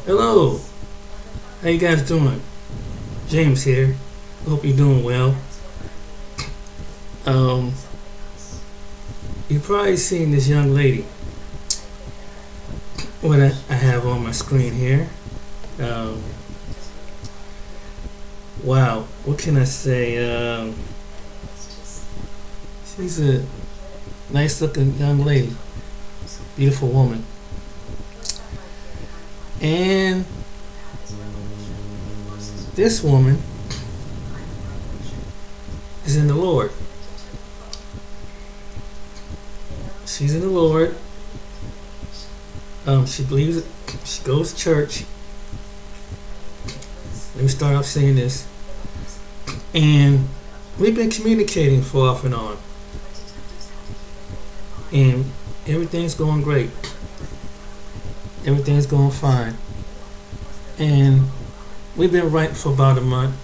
Hello, how you guys doing? James here. Hope you're doing well. Um, you probably seen this young lady. What I have on my screen here. Um, wow, what can I say? She's a nice-looking young lady, beautiful woman, and this woman is in the Lord. She's in the Lord. She believes it. She goes to church. Let me start off saying this. And we've been communicating for off and on. And everything's going great. Everything's going fine. And we've been writing for about a month.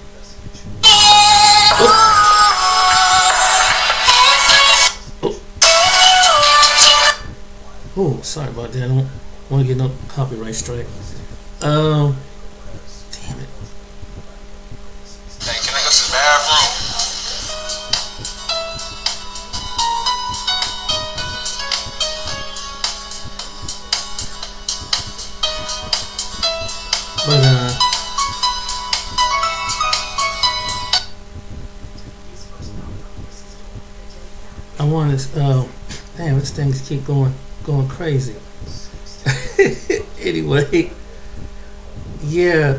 Oh, sorry about that. I don't want to get no copyright strike. Damn it. Hey, can I go to the bathroom? But I want to. Damn, this thing keep going crazy. Anyway, yeah.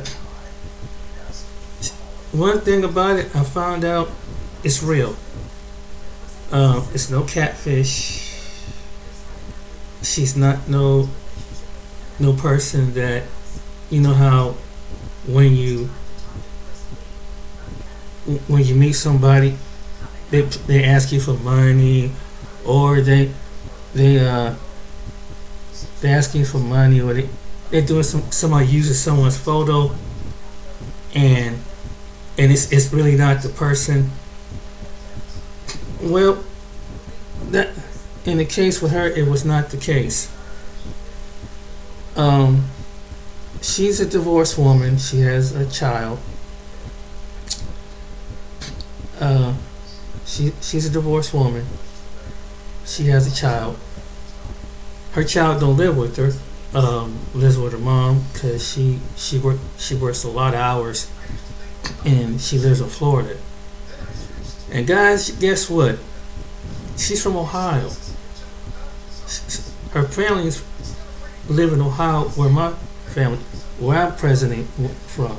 One thing about it, I found out it's real. It's no catfish. She's not no person that, you know how when you meet somebody, they ask you for money, or they ask you for money, or they're doing somebody uses someone's photo, and it's really not the person. Well, that in the case with her, it was not the case. She's a divorced woman. She has a child. She's a divorced woman. She has a child. Her child don't live with her. Lives with her mom because she works a lot of hours, and she lives in Florida. And guys, guess what? She's from Ohio. Her family's live in Ohio, where I'm president from.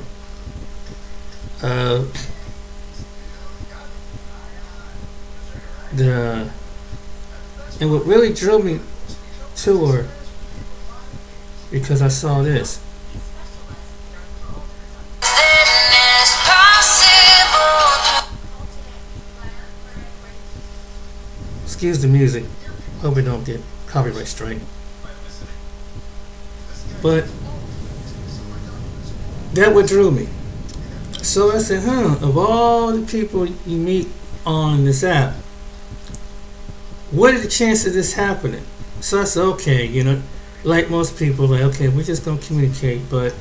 And what really drew me to her, because I saw this. Excuse the music. Hope we don't get copyright strike. But that what drew me. So I said, of all the people you meet on this app, what are the chances of this happening? So I said, okay, like most people, like, okay, we're just gonna communicate. But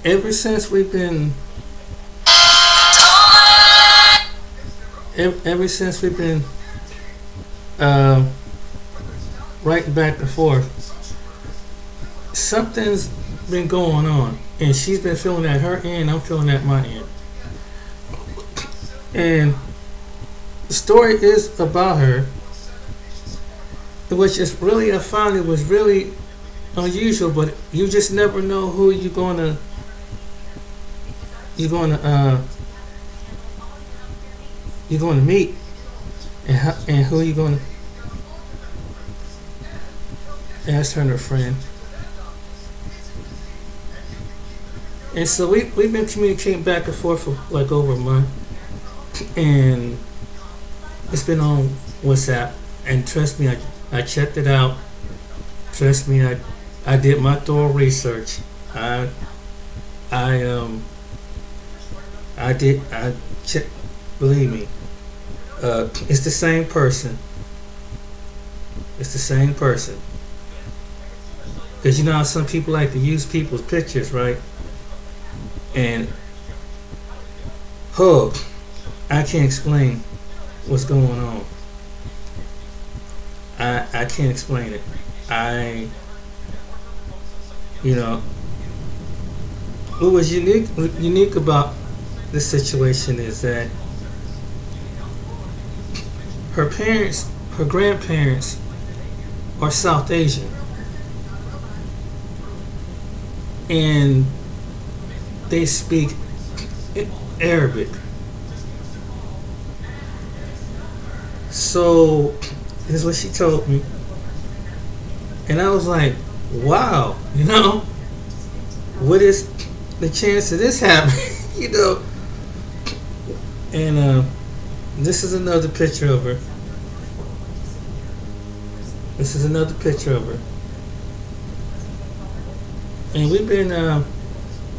ever since we've been writing back and forth, something's been going on, and she's been feeling at her end, I'm feeling at my end. And the story is about her, which is really, I found it was really unusual, but you just never know who you're gonna meet, and who you're gonna ask her and her friend. And so we've been communicating back and forth for like over a month, and it's been on WhatsApp. And trust me, I checked it out. Trust me, I did my thorough research. I checked. Believe me, it's the same person. It's the same person. Because you know how some people like to use people's pictures, right? And oh, I can't explain what's going on. I can't explain it. I, you know, what was unique about this situation is that her grandparents are South Asian, and they speak Arabic. So this is what she told me, and I was like, "Wow, what is the chance of this happening?" And this is another picture of her. This is another picture of her, and we've been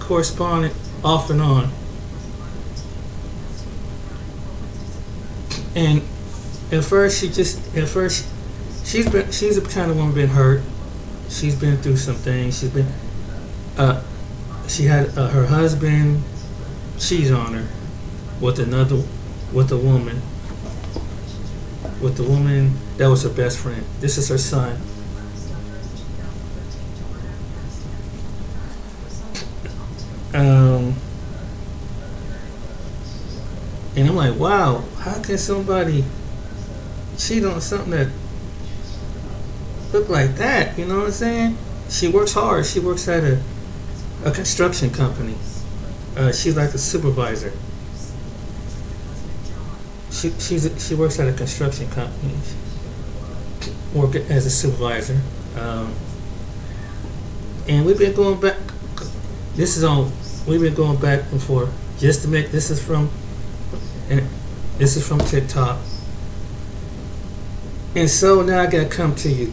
corresponding off and on. And at first, she's a kind of woman been hurt. She's been through some things. She had her husband cheat on her with a woman that was her best friend. This is her son. And I'm like, wow, how can somebody cheat on something that look like that? You know what I'm saying? She works hard. She works at a construction company. She's like a supervisor. She works at a construction company. Work as a supervisor. And we've been going back. We've been going back and forth just to make. This is from TikTok. And so now I gotta come to you.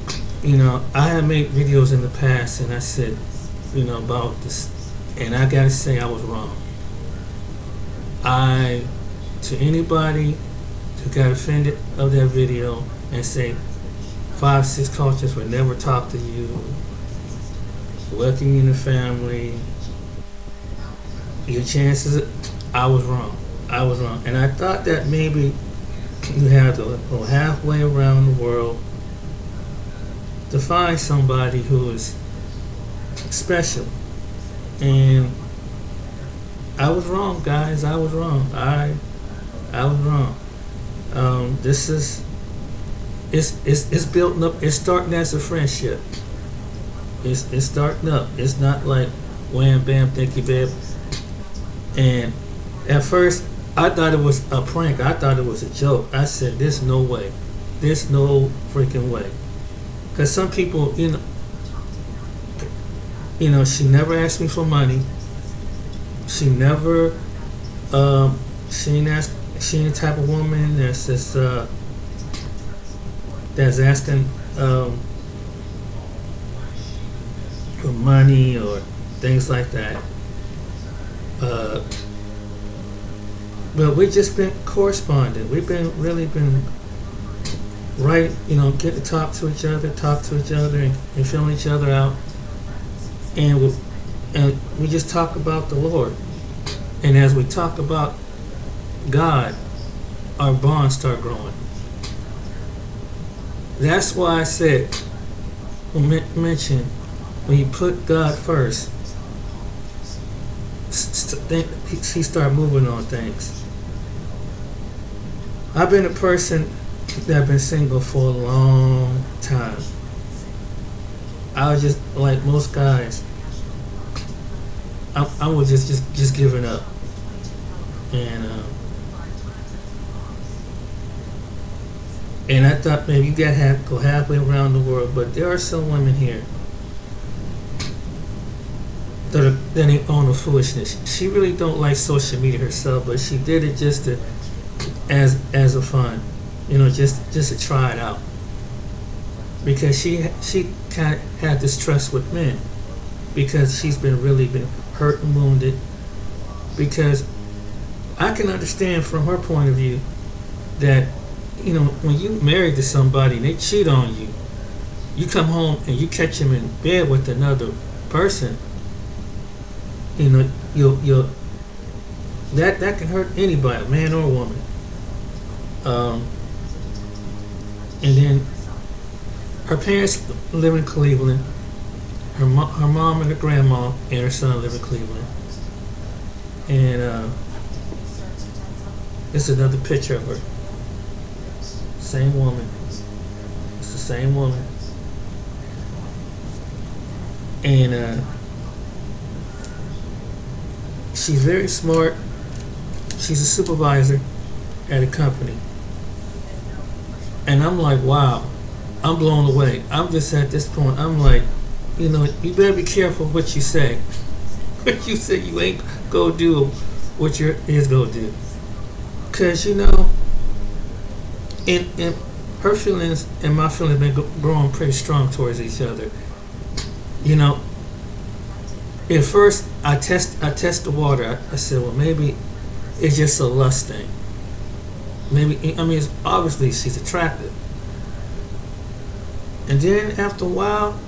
I have made videos in the past, and I said, about this, and I gotta say I was wrong. To anybody who got offended of that video and say 5-6 cultures would never talk to you, welcome you in the family, your chances, I was wrong. And I thought that maybe you have to go halfway around the world to find somebody who is special. And I was wrong, guys. I was wrong. I was wrong. It's building up. It's starting as a friendship. It's starting up. It's not like wham bam thank you babe. And at first I thought it was a prank. I thought it was a joke. I said, there's no way. There's no freaking way. Because some people, she never asked me for money. She never, she ain't the type of woman that's just, that's asking for money or things like that. But we've just been corresponding. We've been right, get to talk to each other, and feeling each other out. And we just talk about the Lord. And as we talk about God, our bonds start growing. That's why I said, mention, when you put God first, he start moving on things. I've been a person that been single for a long time. I was just like most guys. I was just giving up, and I thought maybe you got to go halfway around the world, but there are some women here that ain't on the foolishness. She really don't like social media herself, but she did it just as a fun, just to try it out, because she kind of had this trust with men, because she's really been hurt and wounded. Because I can understand from her point of view that when you married to somebody and they cheat on you, you come home and you catch him in bed with another person, you know, you'll that can hurt anybody, man or woman. Um, and then her parents live in Cleveland. Her mom and her grandma and her son live in Cleveland. And this is another picture of her. Same woman. It's the same woman. And she's very smart. She's a supervisor at a company. And I'm like, wow, I'm blown away. I'm just at this point, I'm like, you know, you better be careful what you say. What you say, you ain't go do what your is go do. Because, you know, and her feelings and my feelings been growing pretty strong towards each other. You know, at first I test the water. I said, well, maybe it's just a lust thing. Maybe, I mean, it's obviously she's attractive. And then after a while,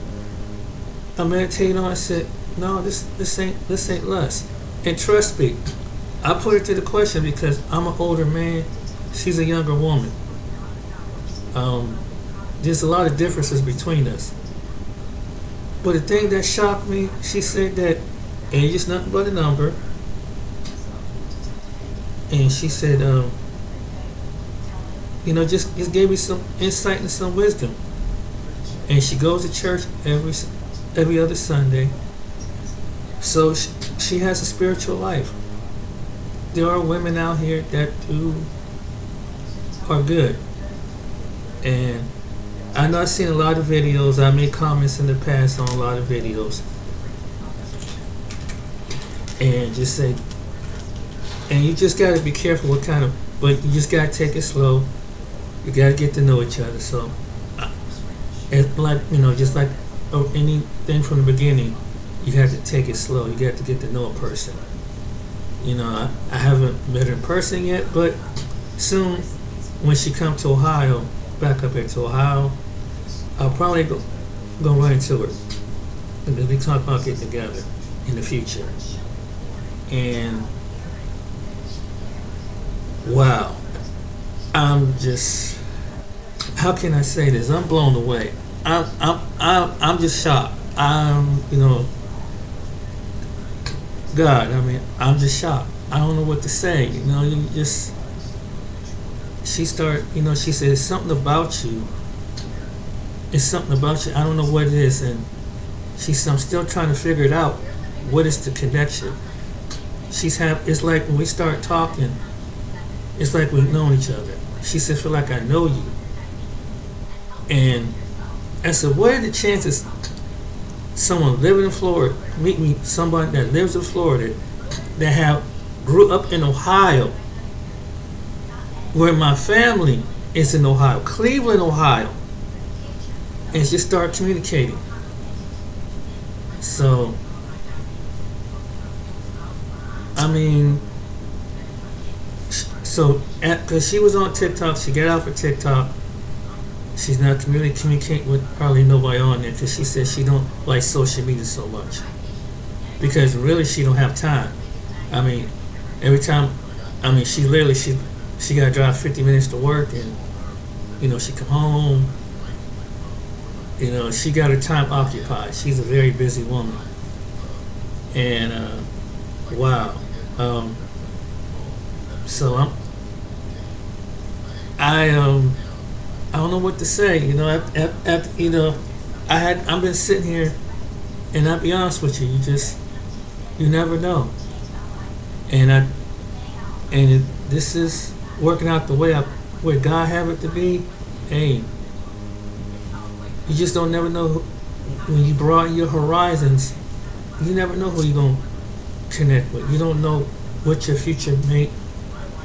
I meditated on it. I said, no, this ain't lust. And trust me, I put it to the question because I'm an older man. She's a younger woman. There's a lot of differences between us. But the thing that shocked me, she said that age is nothing but a number. And she said, you know, just gave me some insight and some wisdom. And she goes to church every other Sunday. So she has a spiritual life. There are women out here that are good. And I know I've seen a lot of videos. I made comments in the past on a lot of videos. And just say, and you just got to be careful what kind of, but you just got to take it slow. You got to get to know each other. So, it's like, you know, just like anything from the beginning, you have to take it slow. You got to get to know a person. You know, I haven't met her in person yet, but soon when she comes to Ohio, back up here to Ohio, I'll probably go right into her. Because we talk about getting together in the future. And wow, I'm just, how can I say this? I'm blown away. I'm just shocked. You know, God, I mean, I'm just shocked. I don't know what to say. You know, you just, she said, it's something about you. It's something about you. I don't know what it is. And I'm still trying to figure it out. What is the connection? It's like when we start talking, it's like we've known each other. She said, feel like I know you. And I said, what are the chances someone living in Florida, meet me somebody that lives in Florida that grew up in Ohio, where my family is in Ohio, Cleveland, Ohio, and just start communicating. So, I mean, because she was on TikTok, she got off of TikTok. She's not communicating with hardly nobody on there because she says she don't like social media so much. Because really she don't have time. I mean, every time, I mean, she got to drive 50 minutes to work, and, you know, she come home. You know, she got her time occupied. She's a very busy woman. And, wow. So I don't know what to say. You know, you know, I've been sitting here, and I'll be honest with you, you never know. And this is working out the way where God have it to be. Hey, you just don't never know when you broaden your horizons. You never know who you're gonna connect with. You don't know what your future mate.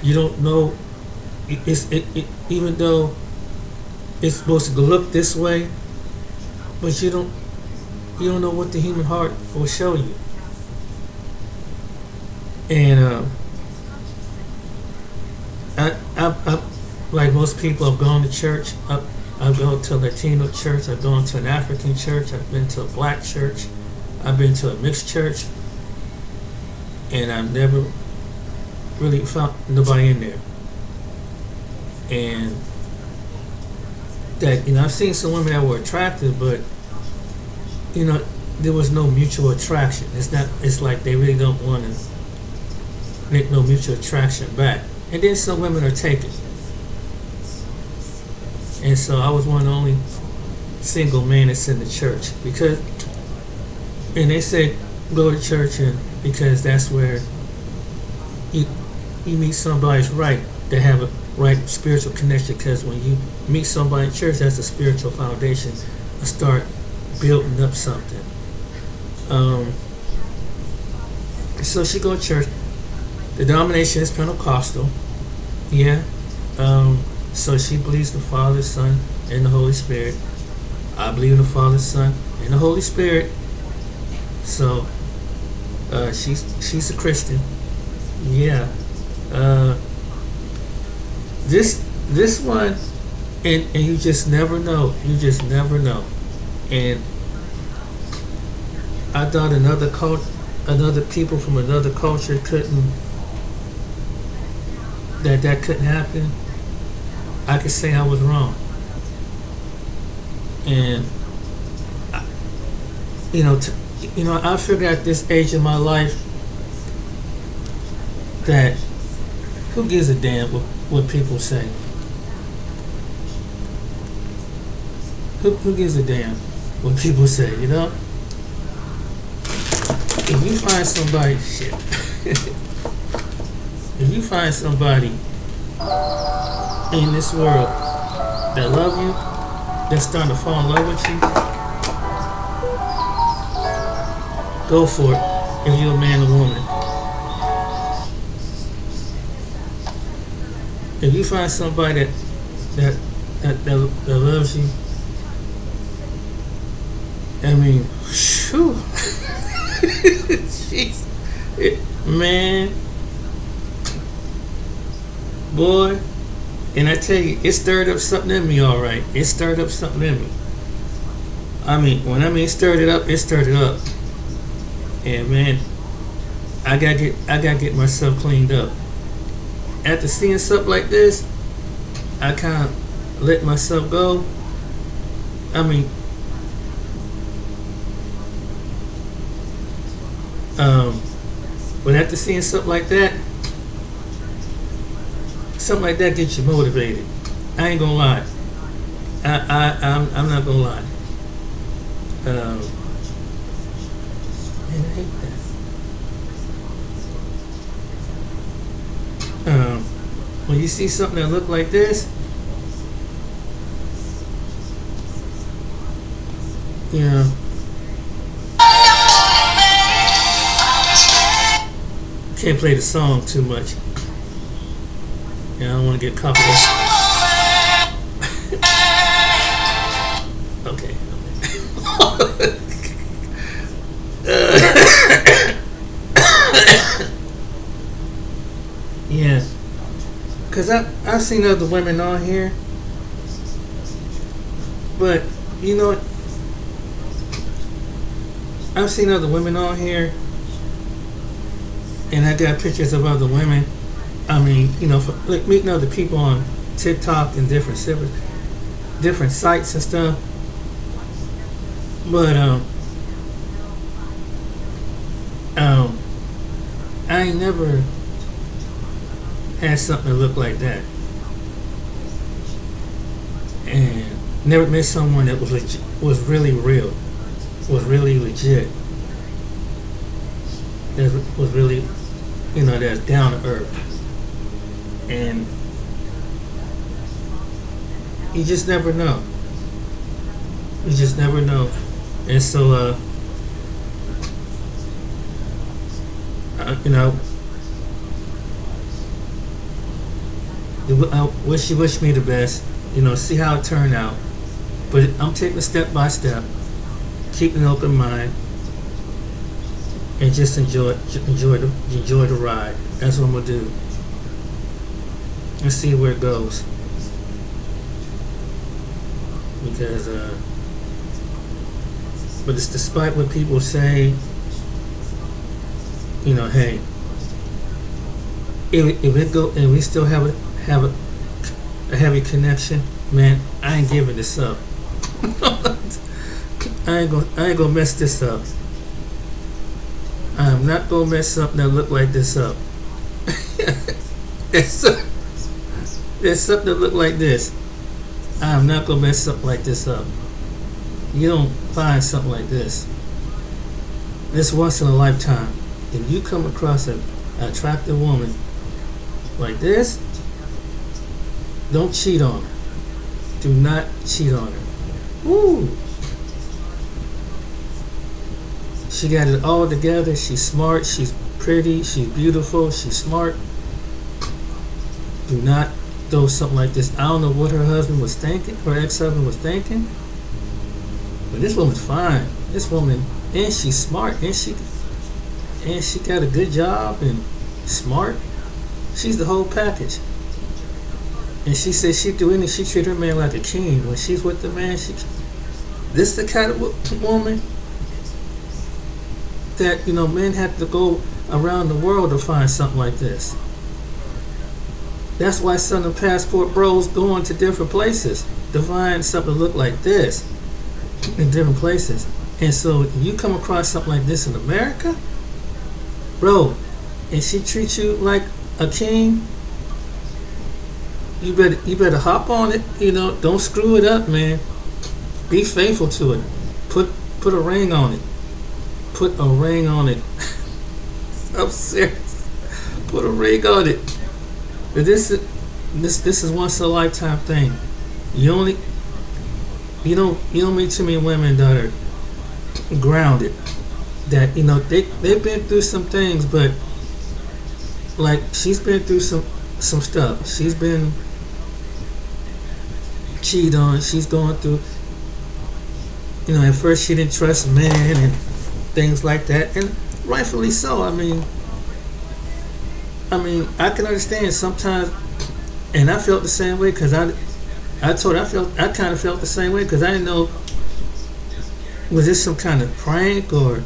You don't know. Even though it's supposed to look this way, but you don't know what the human heart will show you. And I like most people, I've gone to church. I've gone to a Latino church. I've gone to an African church. I've been to a black church. I've been to a mixed church, and I've never really found nobody in there. And that, I've seen some women that were attractive, but there was no mutual attraction. It's like they really don't want to make no mutual attraction back. And then some women are taken. And so I was one of the only single men that's in the church, and they say go to church, and because that's where you meet somebody's right to have a right spiritual connection. Because when you meet somebody in church, that's a spiritual foundation to start building up something. So she go to church. The denomination is Pentecostal. Yeah. So she believes the Father, Son, and the Holy Spirit. I believe in the Father, Son, and the Holy Spirit. So she's a Christian. Yeah. This one, and you just never know. You just never know. And I thought another people from another culture that couldn't happen. I could say I was wrong. And I figured at this age of my life that who gives a damn what people say? Who gives a damn what people say? If you find somebody, if you find somebody in this world that love you, that's starting to fall in love with you, go for it. If you're a man or woman, if you find somebody that loves you, I mean, shoo. Jeez. Man, boy, and I tell you, it stirred up something in me. All right, it stirred up something in me. Stirred it up, it stirred it up. And man, I gotta get myself cleaned up. After seeing something like this, I kind of let myself go. But after seeing something like that gets you motivated. I ain't gonna lie. I'm not gonna lie. Man, I hate that. When you see something that look like this, can't play the song too much. I don't want to get copyright. Okay. Yeah. Because I've seen other women on here. But, I've seen other women on here. And I got pictures of other women. Meeting other people on TikTok and different sites and stuff. But I ain't never had something that looked like that, and never met someone that was really real, was really legit, that was really, that's down to earth. And you just never know. You just never know. And so, she wished me the best. See how it turned out. But I'm taking it step by step, keeping an open mind, and just enjoy the ride. That's what I'm gonna do. And see where it goes. because but it's despite what people say, hey, if we still have a heavy connection, man, I ain't giving this up. I ain't gonna mess this up. I'm not gonna mess something that look like this up. There's something that look like this. I'm not gonna mess something like this up. You don't find something like this. This once in a lifetime. If you come across an attractive woman like this, don't cheat on her. Do not cheat on her. Woo! She got it all together. She's smart. She's pretty. She's beautiful. She's smart. Do not throw something like this. I don't know what her husband was thinking, her ex-husband was thinking, but this woman's fine. This woman, and she's smart, and she got a good job and smart. She's the whole package. And she said she'd do anything. She treat her man like a king. When she's with the man, this the kind of woman that men have to go around the world to find something like this. That's why some of the passport bros going to different places to find something that look like this in different places. And so you come across something like this in America, bro, and she treats you like a king, you better hop on it. Don't screw it up, man. Be faithful to it. Put a ring on it. Put a ring on it. I'm serious. Put a ring on it. But this is once in a lifetime thing. You don't meet too many women that are grounded. That they've been through some things, but like she's been through some stuff. She's been cheated on. She's going through. At first she didn't trust men and things like that, and rightfully so. I mean, I can understand sometimes, and I felt the same way because I kind of felt the same way because I didn't know, was this some kind of prank or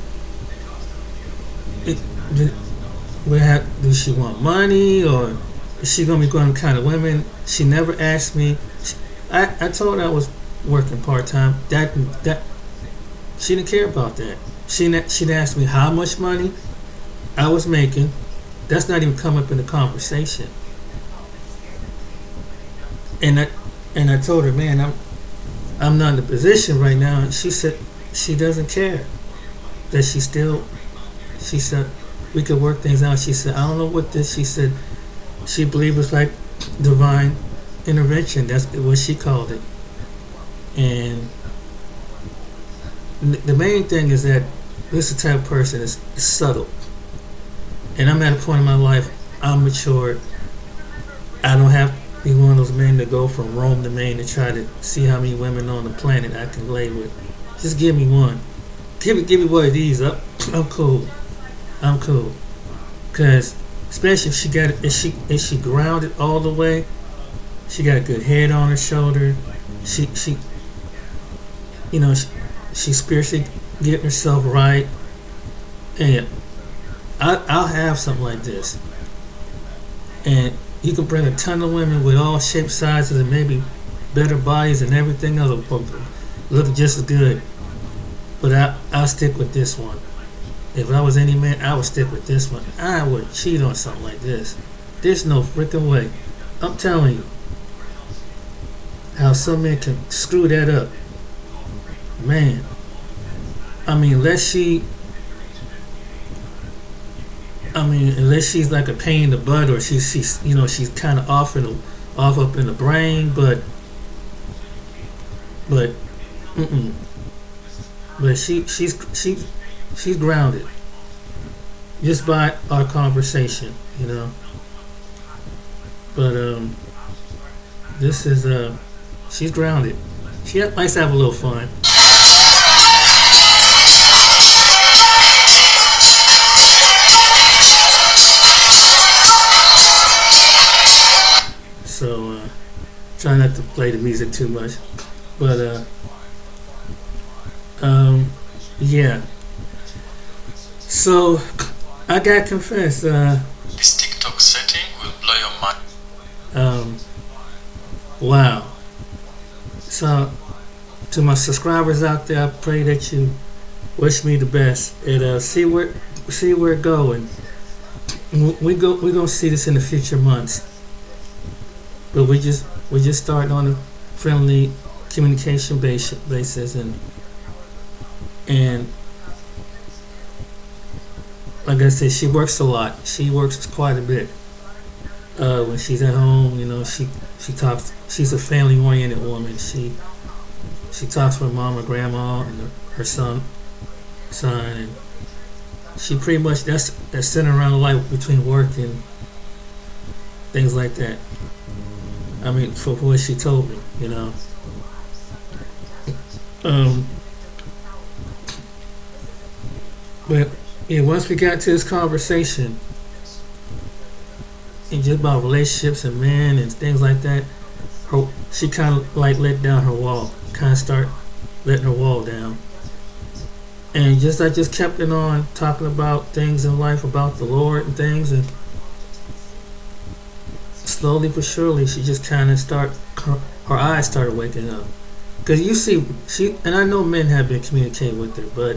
does she want money or is she gonna be going to kind of women? She never asked me. I told her I was working part time. That she didn't care about that. She didn't ask me how much money I was making. That's not even come up in the conversation. And I told her, man, I'm not in a position right now. And she said she doesn't care. That she said we could work things out. She said, I don't know what this. She said she believed it was like divine intervention. That's what she called it. And the main thing is that this is the type of person is subtle. And I'm at a point in my life, I'm matured. I don't have to be one of those men that go from Rome to Maine to try to see how many women on the planet I can lay with. Just give me one. Give me one of these. I'm cool. Cause especially if she grounded all the way, she got a good head on her shoulder. She spiritually getting herself right. And I'll have something like this. And you can bring a ton of women with all shapes, sizes, and maybe better bodies and everything else, look just as good. But I'll stick with this one. If I was any man, I would stick with this one. I would cheat on something like this. There's no freaking way. I'm telling you. How some men can screw that up. Man. Unless she's like a pain in the butt, or she's kind of off up in the brain, but she's grounded just by our conversation, But this is she's grounded. She likes to have a little fun. So try not to play the music too much. But um, yeah. So I got confessed. This TikTok setting will blow your mind. Um, wow. So to my subscribers out there, I pray that you wish me the best and see where it go. And we gonna see this in the future months. But we just starting on a friendly communication basis, and like I said, she works a lot. She works quite a bit. When she's at home, she talks. She's a family oriented woman. She talks to her mom, her grandma, and her son, and she pretty much that's centered around life between work and things like that. I mean, for what she told me. Um, but yeah, once we got to this conversation and just about relationships and men and things like that, she kind of like let down her wall, kind of start letting her wall down. And I just kept it on talking about things in life, about the Lord and things, and slowly but surely, she just kind of her eyes started waking up. Cause you see, and I know men have been communicating with her, but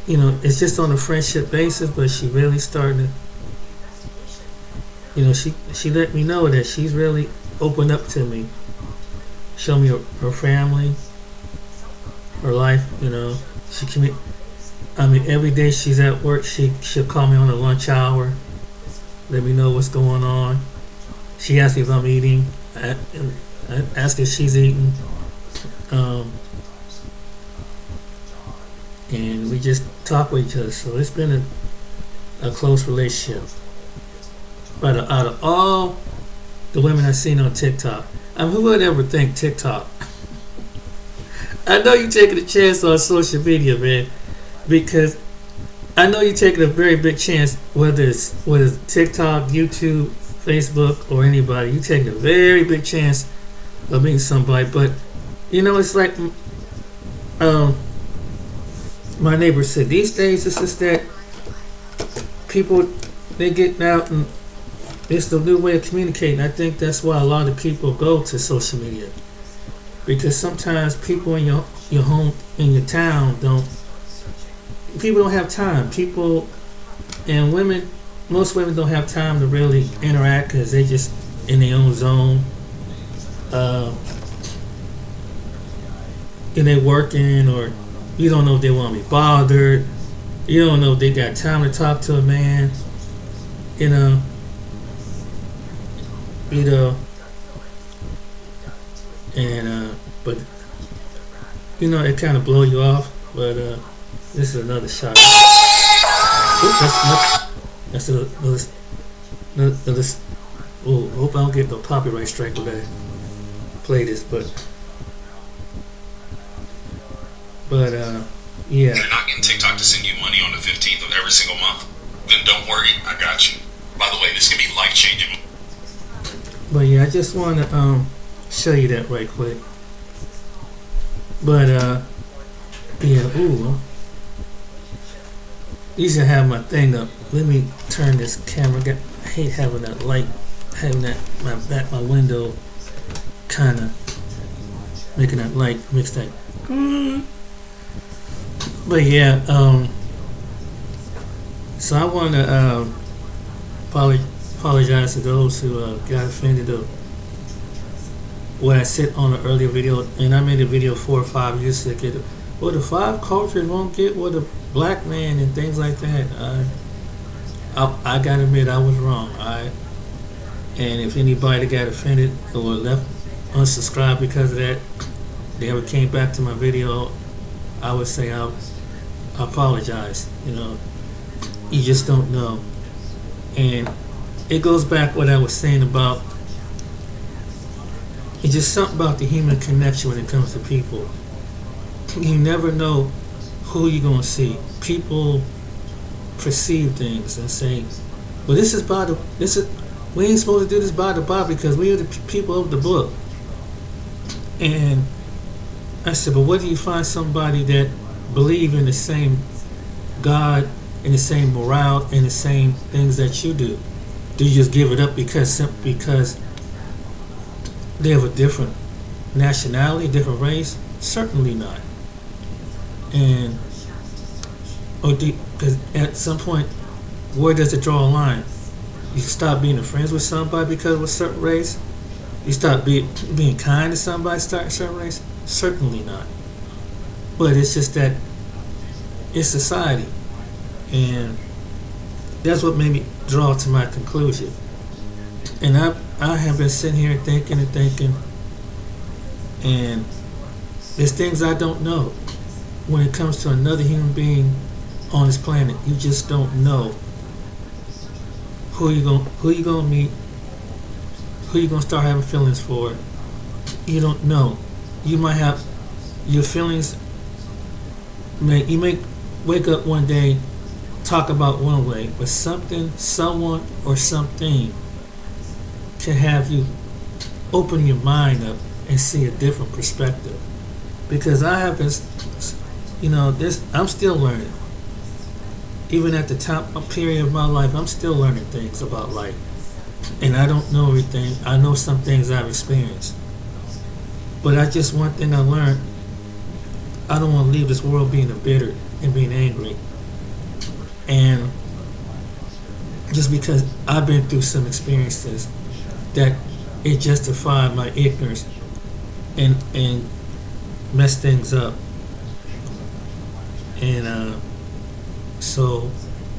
it's just on a friendship basis. But she really started she let me know that she's really opened up to me, show me her family, her life. I mean, every day she's at work, she'll call me on the lunch hour, let me know what's going on. She asks me if I'm eating. I ask if she's eating. And we just talk with each other. So it's been a close relationship. But out of all the women I've seen on TikTok, I mean, who would ever think TikTok? I know you're taking a chance on social media, man, because I know you're taking a very big chance, whether it's TikTok, YouTube, Facebook, or anybody. You're taking a very big chance of meeting somebody. But it's like my neighbor said, these days it's just that people, they getting out, and it's the new way of communicating. I think that's why a lot of people go to social media, because sometimes people in your home, in your town, don't have time. People and women, most women don't have time to really interact because they just in their own zone. And they working, or you don't know if they want to be bothered. You don't know if they got time to talk to a man. And but it kind of blow you off. But this is another shot. Oop, that's another. Oh, hope I don't get no copyright strike when I play this, but yeah. If you're not getting TikTok to send you money on the 15th of every single month, then don't worry, I got you. By the way, this can be life changing. But yeah, I just want to show you that right quick. But yeah, ooh. Usually I have my thing up. Let me turn this camera. I hate having that light, having that my window, kind of making that light mix that. But yeah, so I want to apologize to those who got offended of what I said on an earlier video, and I made a video 4 or 5 years ago. Well, the 5 cultures won't get with a black man and things like that. I gotta admit I was wrong. And if anybody got offended or left unsubscribed because of that, they ever came back to my video, I would say I apologize. You just don't know. And it goes back what I was saying about, it's just something about the human connection when it comes to people. You never know who you're going to see. People perceive things and say, well, we ain't supposed to do this by the Bible because we are the people of the book. And I said, but what do you find somebody that believe in the same God and the same morale and the same things that you do? Do you just give it up because they have a different nationality, different race? Certainly not. And because at some point, where does it draw a line? You stop being friends with somebody because of a certain race? You stop being kind to somebody start a certain race? Certainly not. But it's just that it's society. And that's what made me draw to my conclusion. And I have been sitting here thinking, and there's things I don't know. When it comes to another human being on this planet, you just don't know who you gonna meet, who you gonna start having feelings for. You don't know. You might have your feelings. You may wake up one day, talk about one way, but something, someone, or something can have you open your mind up and see a different perspective. Because I have this, I'm still learning. Even at the top period of my life, I'm still learning things about life. And I don't know everything. I know some things I've experienced. But one thing I learned, I don't want to leave this world being bitter and being angry. And just because I've been through some experiences that it justified my ignorance and messed things up. And so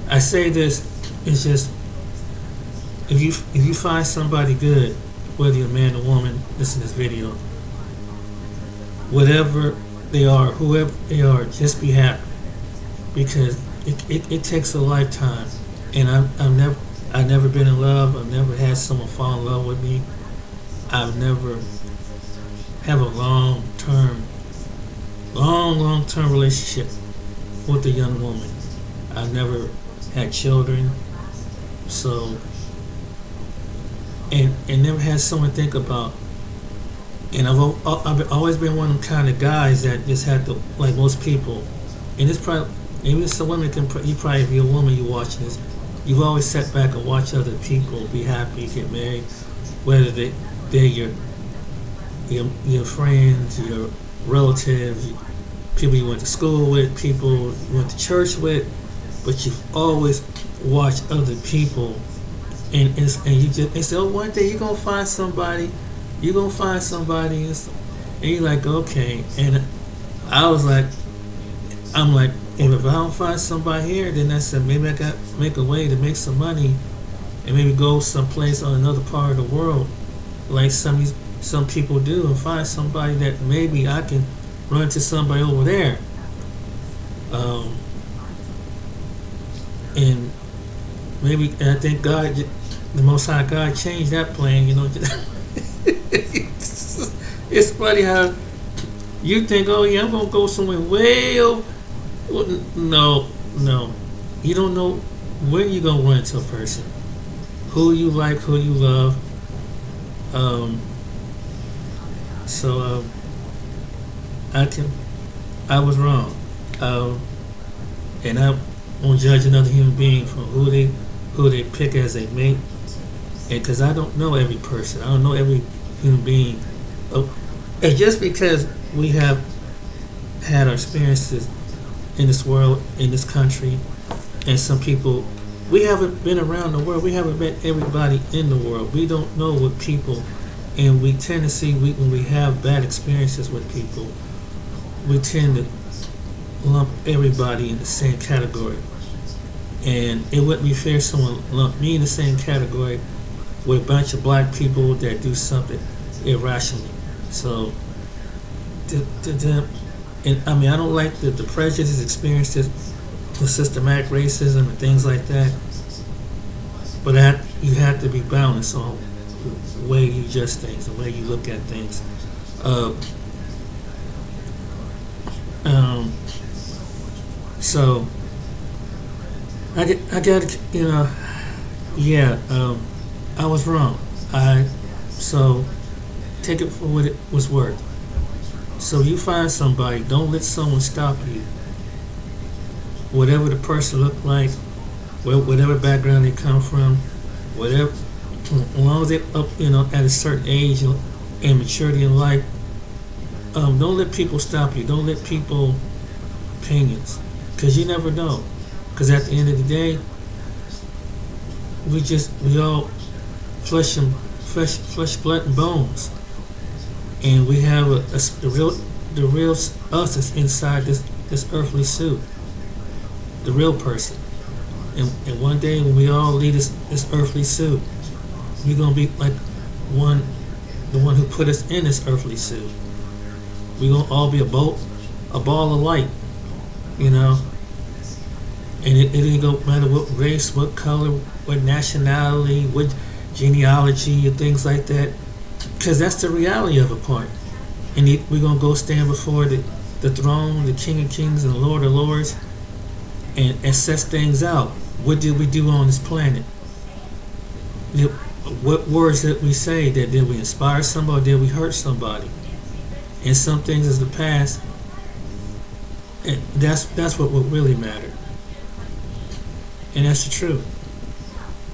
I say this, it's just if you find somebody good, whether you're a man or woman, listen to this video, whatever they are, whoever they are, just be happy, because it takes a lifetime. And I've never been in love. I've never had someone fall in love with me. I've never have a long-term relationship with a young woman. I've never had children. So, and never had someone think about. And I've always been one of them kind of guys that just had to, like most people, and it's probably, maybe some women you probably, if you're a woman, you watching this, you've always sat back and watched other people be happy, get married, whether they're your friends, your relatives, people you went to school with, people you went to church with, but you've always watched other people, and you say, oh, one day you're gonna find somebody, and you're like, okay. And I'm like, if I don't find somebody here, then I said, maybe I got to make a way to make some money and maybe go someplace on another part of the world like some people do, and find somebody that maybe I can run to somebody over there. And maybe, and I think God, the Most High God, changed that plan, It's funny how you think, oh yeah, I'm going to go somewhere way over. No. You don't know where you're going to run into a person. Who you like, who you love. So I was wrong. And I won't judge another human being from who they pick as a mate. And because I don't know every person. I don't know every human being. And just because we have had our experiences in this world, in this country, and some people, we haven't been around the world. We haven't met everybody in the world. We don't know what people, and we tend to see when we have bad experiences with people, we tend to lump everybody in the same category. And it wouldn't be fair if someone lumped me in the same category with a bunch of black people that do something irrationally. So, and I mean, I don't like the prejudice experiences, the systematic racism and things like that. But you have to be balanced on the way you judge things, the way you look at things. So I got I was wrong. So take it for what it was worth. So you find somebody. Don't let someone stop you. Whatever the person look like, whatever background they come from, whatever, as long as they're up, at a certain age and maturity in life, don't let people stop you. Don't let people opinions, because you never know. Because at the end of the day, we all flesh, blood and bones, and we have the real us is inside this earthly suit, the real person. And one day when we all leave this earthly suit, we're gonna be like the one who put us in this earthly suit. We're gonna all be a ball of light, And it didn't matter what race, what color, what nationality, what genealogy, and things like that, because that's the reality of a point. And we're gonna go stand before the throne, the King of Kings and the Lord of Lords, and assess things out. What did we do on this planet? What words did we say? Did we inspire somebody? Or did we hurt somebody? And some things is the past, and that's what will really matter. And that's the truth.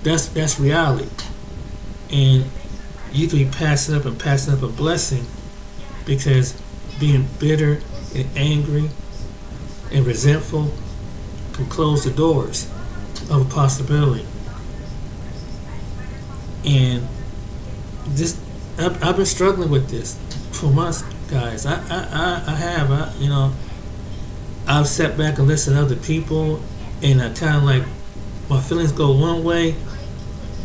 That's reality. And you can be passing up a blessing, because being bitter and angry and resentful can close the doors of a possibility. And I've been struggling with this for months, guys. I've sat back and listened to other people, and I kind of like, my feelings go one way,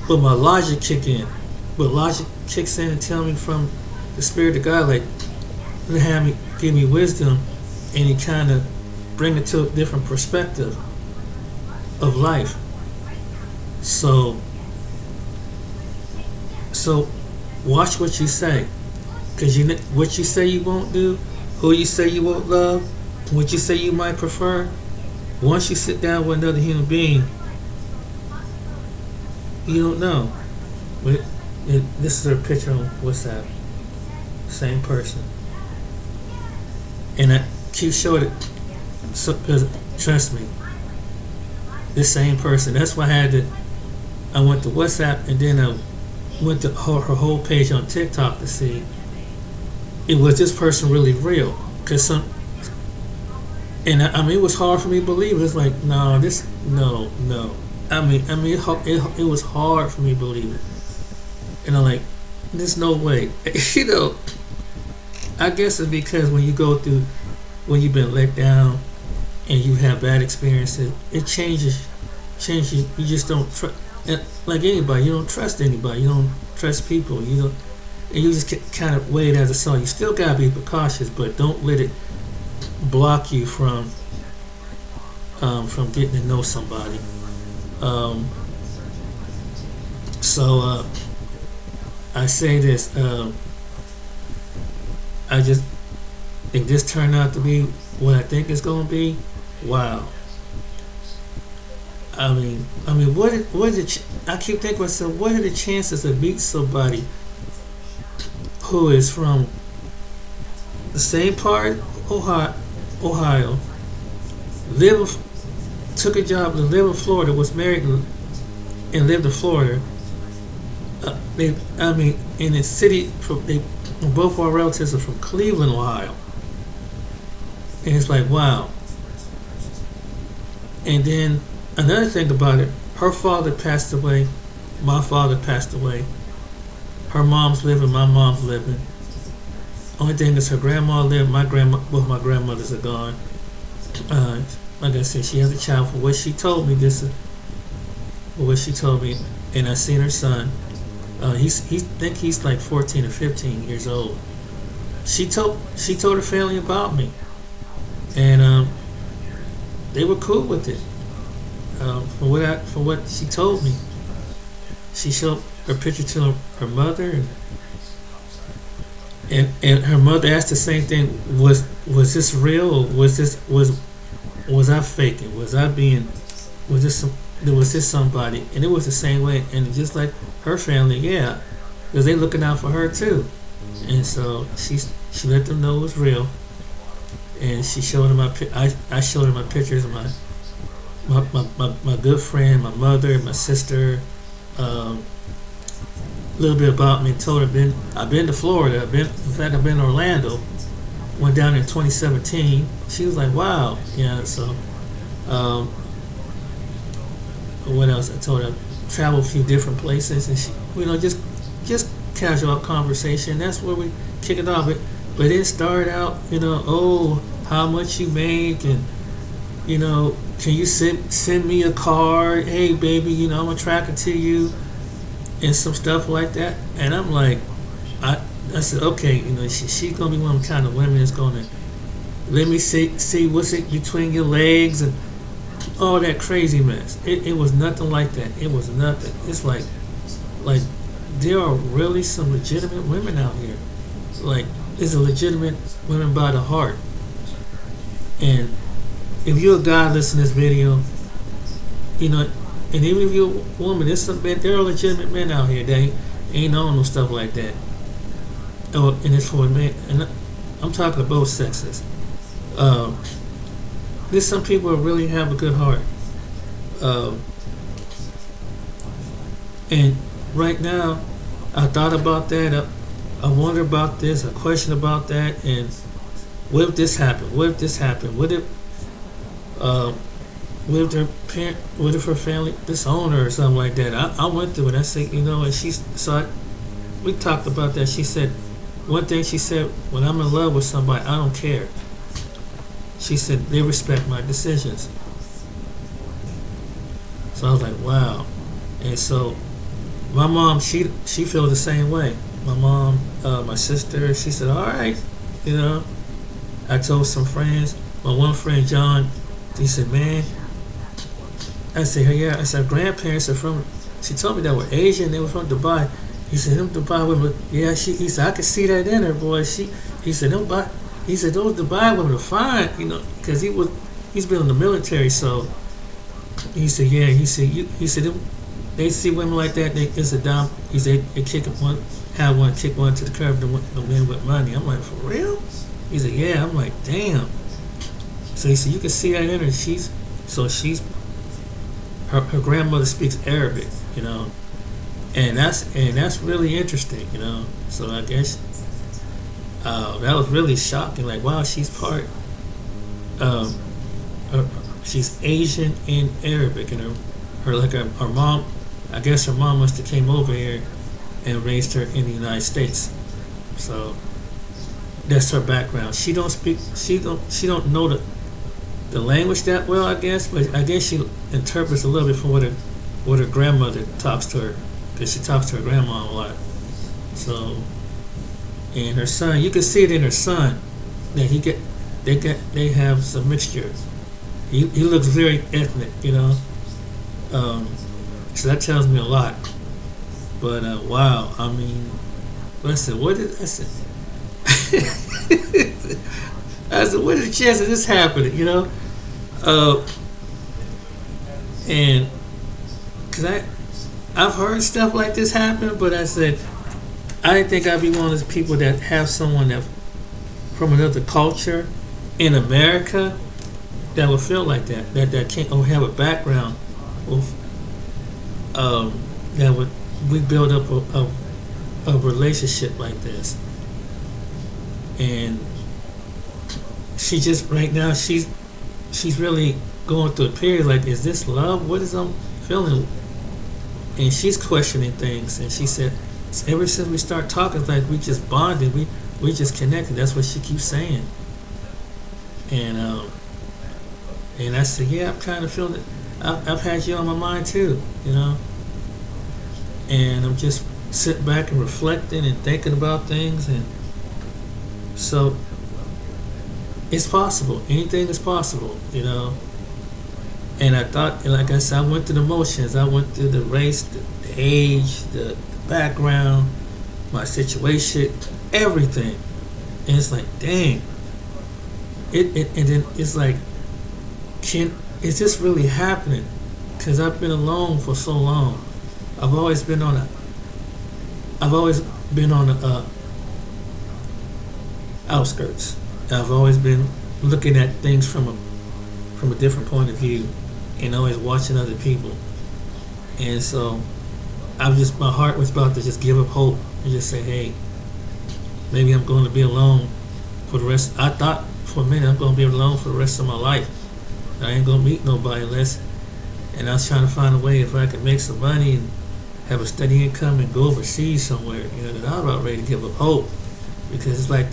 but my logic kicks in and tell me from the Spirit of God, like, give me wisdom, and he kind of bring it to a different perspective of life. So watch what you say, because what you say you won't do, who you say you won't love, what you say you might prefer. Once you sit down with another human being, you don't know. This is a picture on WhatsApp. Same person. And I keep showing it. So, trust me, this same person. That's why I went to WhatsApp, and then I went to her whole page on TikTok to see, was this person really real? And it was hard for me to believe. It was like, no. It was hard for me to believe it. And I'm like, there's no way. I guess it's because when you've been let down and you have bad experiences, it changes. You just don't trust. Like anybody, you don't trust anybody. You don't trust people. And you just kind of weigh it as a song. You still gotta be precautious, but don't let it block you from getting to know somebody. So I say this. I just think this turned out to be what I think it's gonna be. Wow. I mean, what I keep thinking to myself, what are the chances of meeting somebody who is from the same part of Ohio, took a job to live in Florida, was married and lived in Florida. In the city, both our relatives are from Cleveland, Ohio. And it's like, wow. And then another thing about it, her father passed away, my father passed away. Her mom's living, my mom's living. Only thing is her grandma lived, both my grandmothers are gone. Like I said, she has a child. For what she told me, and I seen her son. He's like 14 or 15 years old. She told her family about me, and they were cool with it. For what she told me, she showed her picture to her mother, and her mother asked the same thing: was this real, or was I faking? Was this somebody? And it was the same way. And just like her family, yeah, because they looking out for her too. And so She let them know it was real, and she showed them I showed her my pictures of my good friend, my mother, my sister, a little bit about me. And told her I've been to Florida. In fact, I've been to Orlando. Went down in 2017. She was like, "Wow, yeah." So, what else? I told her I traveled a few different places, and she, just casual conversation. That's where we kick it off. But it started out, oh, how much you make, and can you send me a card? Hey, baby, I'm attracted to you, and some stuff like that. And I'm like, I said, okay, she's gonna be one of the kind of women that's gonna let me see what's it between your legs and all that crazy mess. It was nothing like that. It was nothing. It's like there are really some legitimate women out here. Like, it's a legitimate women by the heart. And if you're a guy listening to this video, and even if you're a woman, there are legitimate men out here that ain't on no stuff like that. Oh, and it's for men, and I'm talking to both sexes. There's some people who really have a good heart. And right now, I thought about that. I wonder about this. I question about that. And what if this happened? What if this happened? What if their parent? What if her family disowned her or something like that? I went through it. I said, and we talked about that. She said, one thing she said, when I'm in love with somebody, I don't care. She said, they respect my decisions. So I was like, wow. And so my mom, she feels the same way. My mom, my sister, she said, all right. I told some friends. My one friend, John, he said, man, I said, hey, yeah. I said, grandparents are from, she told me that were Asian. They were from Dubai. He said, them Dubai women, yeah, he said, I could see that in her, boy. He said, those Dubai women are fine, because he's been in the military, so he said, yeah, he said, they see women like that, it's a dump. He said, they kick one to the curb, the men with money. I'm like, for real? He said, yeah. I'm like, damn. So he said, you can see that in her. Her grandmother speaks Arabic, and that's really interesting, So I guess that was really shocking. Like, wow, she's part. She's Asian and Arabic, and her mom. I guess her mom must have came over here and raised her in the United States. So that's her background. She don't speak. She don't know the language that well, I guess. But I guess she interprets a little bit from what her grandmother talks to her, because she talks to her grandma a lot. So, and her son, you can see it in her son that they have some mixture. He looks very ethnic, so that tells me a lot. But wow, I mean, I said, what are the chances of this happening? And because I've heard stuff like this happen, but I said, I didn't think I'd be one of those people that have someone that from another culture in America that would feel like that can't or have a background of that would we build up a relationship like this. And she just right now she's really going through a period like, is this love? What is I'm feeling? And she's questioning things, and she said, ever since we start talking, it's like we just bonded, we just connected. That's what she keeps saying. And I said, yeah, I'm kind of feeling it. I've had you on my mind too, and I'm just sitting back and reflecting and thinking about things, and so it's possible. Anything is possible, And I thought, like I said, I went through the motions. I went through the race, the age, the background, my situation, everything. And it's like, dang. And then it's like, is this really happening? Because I've been alone for so long. I've always been on outskirts. I've always been looking at things from a different point of view, and always watching other people. And so my heart was about to just give up hope and just say, hey, maybe I'm going to be alone for the rest. I thought for a minute I'm going to be alone for the rest of my life. I ain't going to meet nobody unless. And I was trying to find a way if I could make some money and have a steady income and go overseas somewhere. That I was about ready to give up hope, because it's like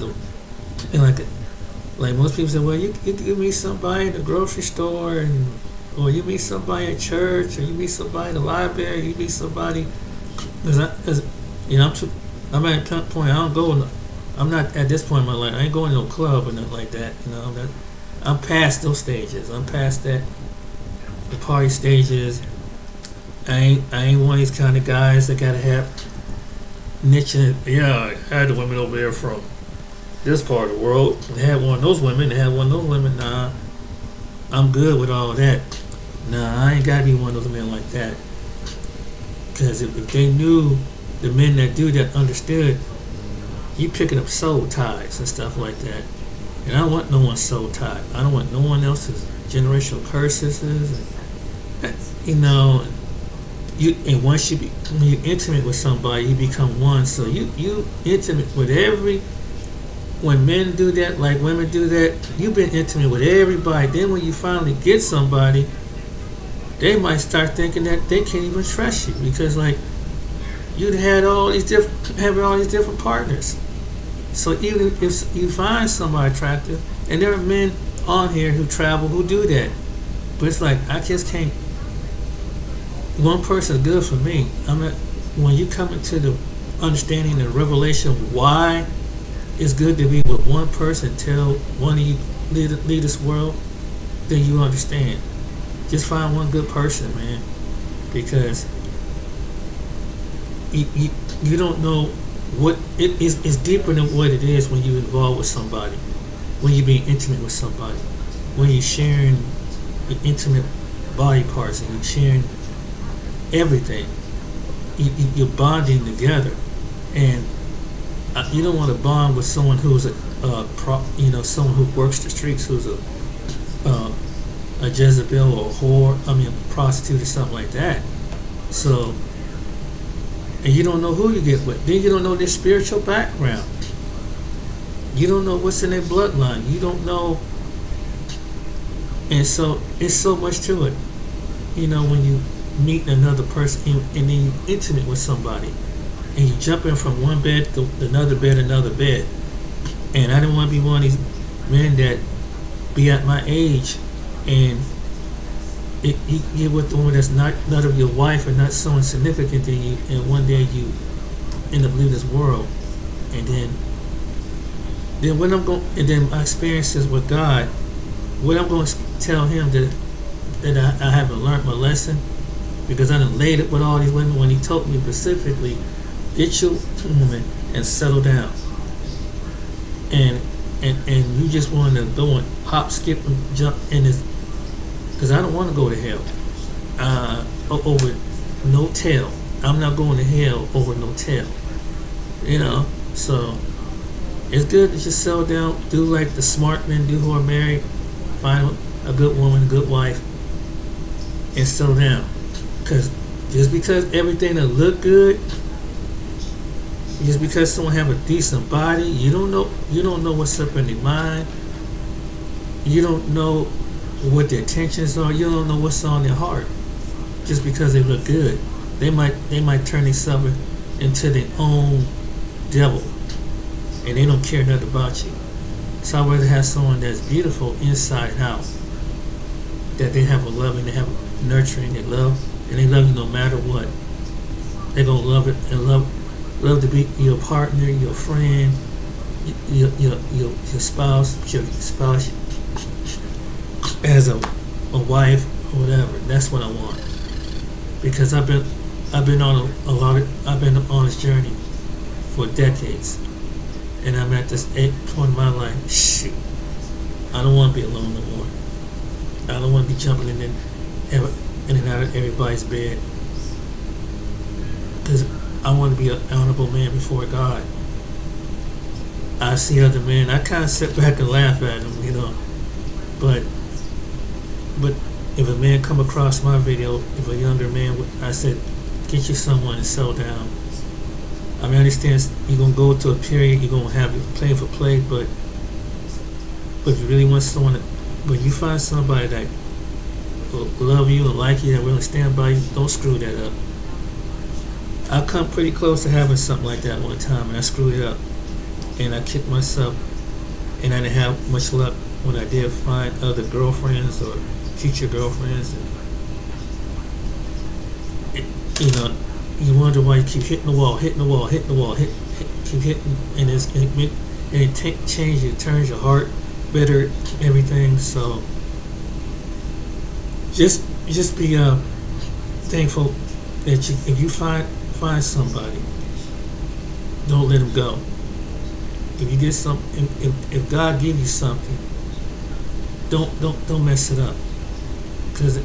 like most people say, well, you meet somebody in the grocery store, or you meet somebody at church, or you meet somebody in the library, you meet somebody. I'm at a point I don't go. I'm not at this point in my life. I ain't going to no club or nothing like that. I'm past those stages. I'm past that. The party stages. I ain't one of these kind of guys that gotta have niche. Yeah, I had the women over there from this part of the world. They had one of those women. They had one of those women. Nah, I'm good with all that. Nah, I ain't gotta be one of those men like that. Because if they knew, the men that do that understood, you picking up soul ties and stuff like that. And I don't want no one's soul tie. I don't want no one else's generational curses. And once when you're intimate with somebody, you become one. So you intimate with when men do that, like women do that, you've been intimate with everybody. Then when you finally get somebody, they might start thinking that they can't even trust you, because like you'd had having all these different partners. So even if you find somebody attractive, and there are men on here who travel who do that, but it's like I just can't. One person is good for me. When you come into the understanding and revelation why it's good to be with one person till one of you leave this world, then you understand. Just find one good person, man, because you don't know what it is. It's deeper than what it is when you're involved with somebody, when you're being intimate with somebody, when you're sharing your intimate body parts and you're sharing everything. You're bonding together, and you don't want to bond with someone who's someone who works the streets, who's a Jezebel or a whore. A prostitute or something like that. So, and you don't know who you get with. Then you don't know their spiritual background. You don't know what's in their bloodline. You don't know, and so it's so much to it. When you meet another person and then you're intimate with somebody, and you jump in from one bed to another bed. And I didn't want to be one of these men that be at my age and you get with the woman that's not of your wife or not so insignificant to you, and one day you end up leaving this world. And then when my experiences with God, what I'm going to tell him that I haven't learned my lesson, because I done laid it with all these women when he told me specifically, get your woman and settle down. And you just want to go and hop, skip, and jump in this, because I don't want to go to hell over no tail. I'm not going to hell over no tail. So it's good to just settle down, do like the smart men do who are married, find a good woman, a good wife, and settle down. Because just because everything that look good, just because someone have a decent body, you don't know what's up in their mind. You don't know what their intentions are. You don't know what's on their heart. Just because they look good, they might turn themselves into their own devil, and they don't care nothing about you. So I'd rather have someone that's beautiful inside and out, that they have a loving, they have a nurturing, they love you no matter what. They're gonna love it and love to be your partner, your friend, your spouse, as a wife or whatever. That's what I want, because I've been on this journey for decades, and I'm at this point in my life. Shoot, I don't want to be alone no more. I don't want to be jumping in and out of everybody's bed, because I want to be an honorable man before God. I see other men. I kind of sit back and laugh at them, But but if a man come across my video, if a younger man, I said, get you someone and settle down. I mean, I understand you're gonna go to a period, you're gonna have it play for play, but if you really want someone, when you find somebody that will love you and like you, that will stand by you, don't screw that up. I come pretty close to having something like that one time, and I screwed it up, and I kicked myself, and I didn't have much luck when I did find other girlfriends or future girlfriends. And you wonder why you keep hitting the wall, keep hitting, and it changes, it turns your heart bitter, everything. So just be thankful that if you find somebody, don't let them go. If you get if God gives you something, don't mess it up, because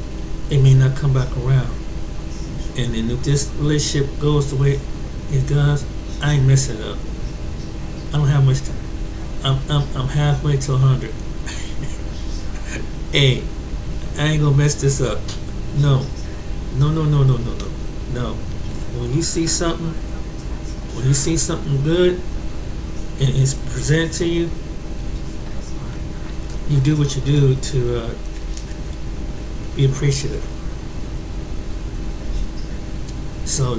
it may not come back around. And then if this relationship goes the way it does, I ain't messing it up. I don't have much time. I'm halfway to 100. Hey, I ain't gonna mess this up. No. When you see something good and it's presented to you, you do what you do to be appreciative. So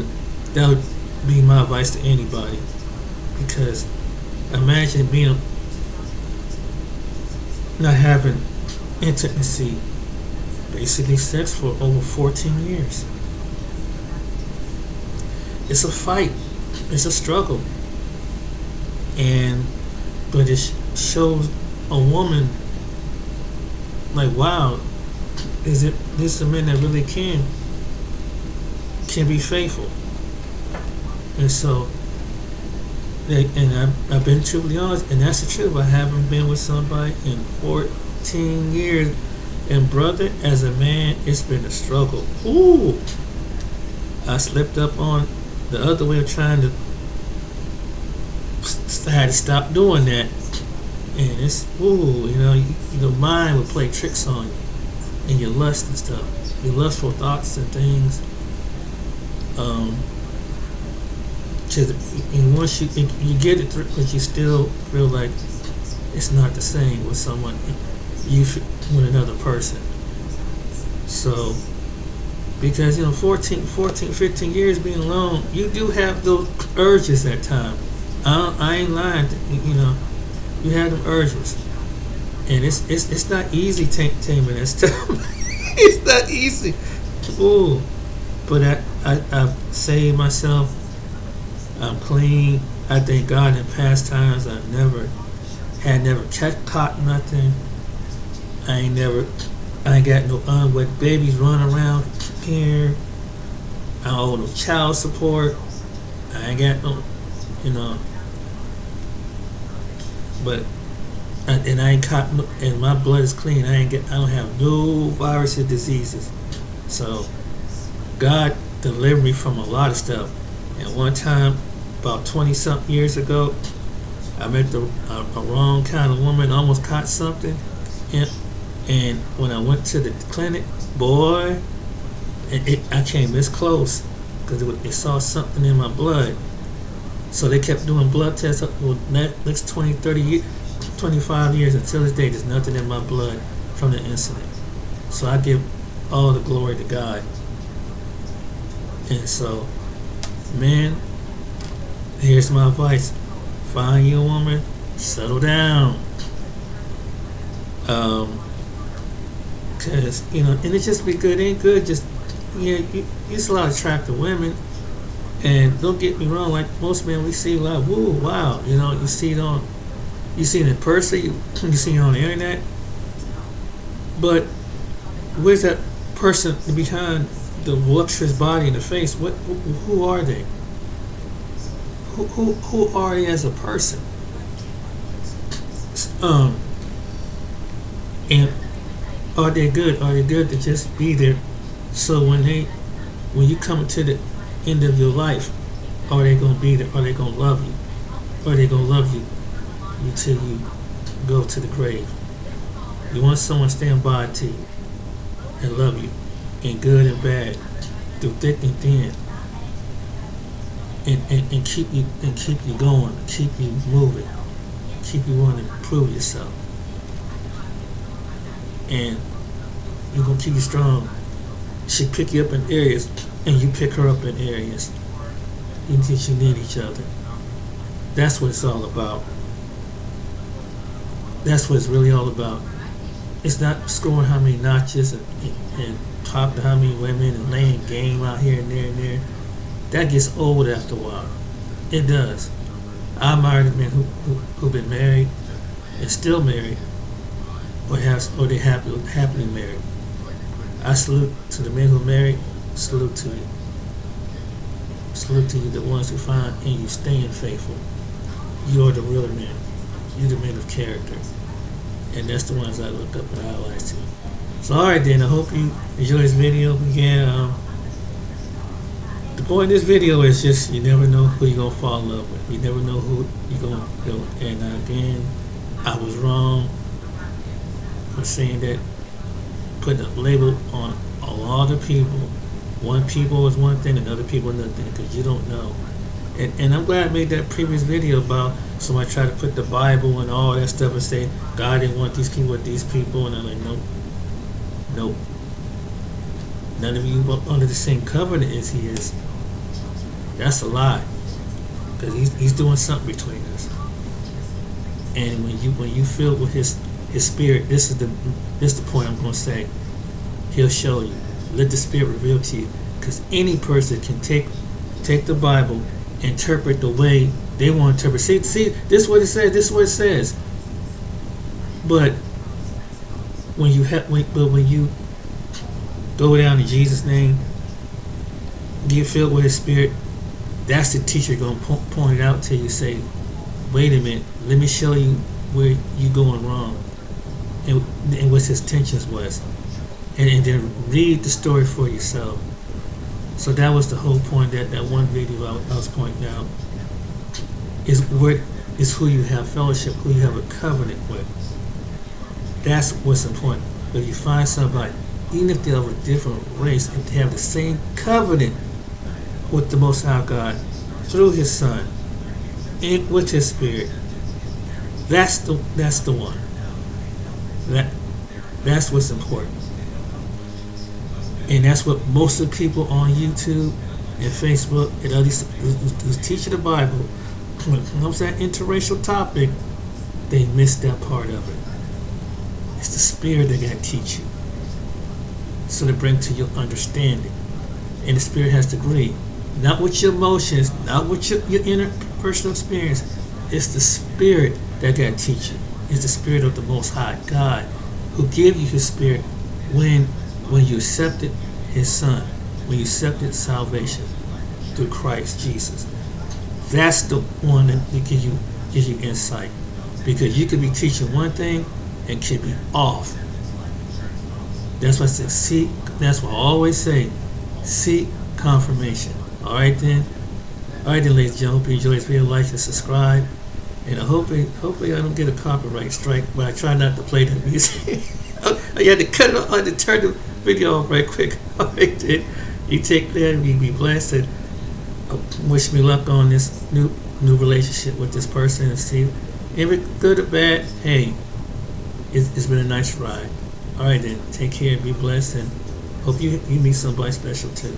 that would be my advice to anybody, because imagine not having intimacy, basically sex, for over 14 years. It's a fight. It's a struggle. But it shows a woman, like, wow, is it this a man that really can be faithful? And so, and I've been truly honest, and that's the truth. I haven't been with somebody in 14 years, and brother, as a man, it's been a struggle. Ooh, I slipped up on the other way of trying to. I had to stop doing that, and it's your mind will play tricks on you, and your lust and stuff, your lustful thoughts and things. And once you get it through, but you still feel like it's not the same with someone with another person. So, because 14, 15 years being alone, you do have those urges at times. I ain't lying. You have them urges, and it's not easy taming that stuff. It's not easy. Ooh, but I've saved myself. I'm clean. I thank God. In past times, I never caught nothing. I ain't got no unwed babies running around here. I don't owe no child support. I ain't got no, But I ain't caught, and my blood is clean. I don't have no viruses, diseases. So God delivered me from a lot of stuff. And one time, about 20-something years ago, I met a wrong kind of woman, almost caught something. And when I went to the clinic, boy, I came this close because it saw something in my blood. So they kept doing blood tests up for the next 20, 30 years, 25 years. Until this day, there's nothing in my blood from the incident. So I give all the glory to God. And so, man, here's my advice. Find you a woman, settle down. Cause and it just be good, ain't good. Just it's a lot of attractive women, and don't get me wrong. Like most men, we see a lot. Woo, wow, you see it in person, you see it on the internet. But where's that person behind the voluptuous body and the face? Who are they? Who are they as a person? And are they good? Are they good to just be there? So when you come to the end of your life, are they gonna be there? Are they gonna love you? Are they gonna love you you till you go to the grave. You want someone to stand by to you and love you in good and bad, through thick and thin, and keep you going, keep you moving, keep you wanting to prove yourself. And you're gonna keep you strong. She pick you up in areas and you pick her up in areas. You need each other. That's what it's all about. That's what it's really all about. It's not scoring how many notches and talking to how many women and laying game out here and there and there. That gets old after a while. It does. I married men who've been married and still married, or they happily married. I salute to the men who are married. Salute to you. Salute to you, the ones who find in you staying faithful. You are the real men. You're the men of character. And that's the ones I look up and idolize to. So alright then, I hope you enjoy this video. Again, the point of this video is just you never know who you're going to fall in love with. You never know who you're going to go. And again, I was wrong for saying that, putting a label on a lot of people. One people is one thing, another people another thing, because you don't know. And I'm glad I made that previous video about somebody tried to put the Bible and all that stuff and say God didn't want these people with these people, and I'm like, nope. None of you are under the same covenant as he is. That's a lie, because he's doing something between us. And when you filled with his spirit, this is the point I'm going to say. He'll show you. Let the Spirit reveal to you, because any person can take the Bible, interpret the way they want to interpret. See, this is what it says. This is what it says. But when you go down in Jesus' name, get filled with His Spirit, that's the teacher going to point it out to you. Say, wait a minute, let me show you where you going wrong, and what his intentions was. And then read the story for yourself. So that was the whole point, that one video I was pointing out, is who you have fellowship, who you have a covenant with. That's what's important. But if you find somebody, even if they're of a different race, if they have the same covenant with the Most High God through His Son and with His Spirit, that's the one. That's what's important. And that's what most of the people on YouTube and Facebook and others who's teaching the Bible, when it comes to that interracial topic, they miss that part of it. It's the Spirit that got to teach you, so to bring to your understanding. And the Spirit has to agree, not with your emotions, not with your inner personal experience. It's the Spirit that got to teach you. It's the Spirit of the Most High God who gave you His Spirit when you accepted His Son, when you accepted salvation through Christ Jesus. That's the one that gives you insight, because you could be teaching one thing and could be off. That's why I said seek. That's what I always say: seek confirmation. All right then, ladies and gentlemen. Hope you enjoy this video. Like and subscribe. And hopefully I don't get a copyright strike, but I try not to play the music. I had to cut it off, I had to turn the video off right quick. All right, then. You take care and be blessed, and wish me luck on this new relationship with this person, and see if it's good or bad. Hey, it's been a nice ride. All right then, take care, be blessed, and hope you meet somebody special too.